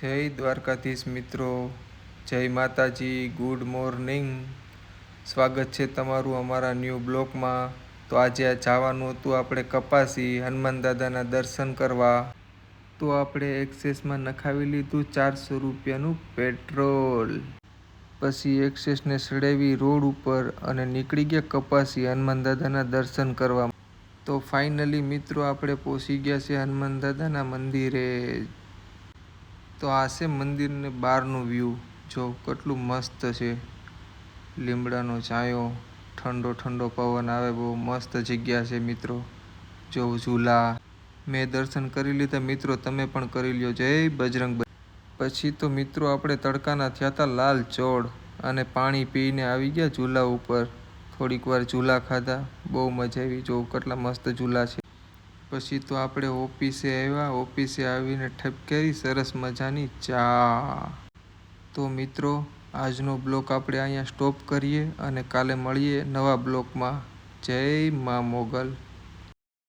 જય દ્વારકાધીશ મિત્રો, જય માતાજી, ગુડ મોર્નિંગ. સ્વાગત છે તમારું અમારા ન્યૂ બ્લોગમાં. તો આજે જવાનું હતું આપણે કપાસી હનુમાન દાદાના દર્શન કરવા. તો આપણે એક્સેસમાં નખાવી લીધું 400 રૂપિયાનું પેટ્રોલ. પછી એક્સેસને સડાવી રોડ ઉપર અને નીકળી ગયા કપાસી હનુમાન દાદાના દર્શન કરવા. તો ફાઇનલી મિત્રો આપણે પહોંચી ગયા છે હનુમાન દાદાના મંદિરે. તો આ છે મંદિરને બહારનું વ્યૂ. જો કેટલું મસ્ત છે. લીમડાનો છાંયો, ઠંડો ઠંડો પવન આવે, બહુ મસ્ત જગ્યા છે મિત્રો. જો ઝૂલા મેં દર્શન કરી લીધા મિત્રો, તમે પણ કરી લ્યો. જય બજરંગ. પછી તો મિત્રો આપણે તડકાના થયા હતા લાલ ચોળ અને પાણી પીને આવી ગયા ઝૂલા ઉપર. થોડીક વાર ઝૂલા ખાધા, બહુ મજા આવી. જો કેટલા મસ્ત ઝૂલા છે. પછી તો આપણે ઓફિસે આવ્યા. ઓફિસે આવીને ઠપકેરી સરસ મજાની ચા. તો મિત્રો આજનો બ્લોગ આપણે અહીંયા સ્ટોપ કરીએ અને કાલે મળીએ નવા બ્લોગમાં. જય મા મોગલ.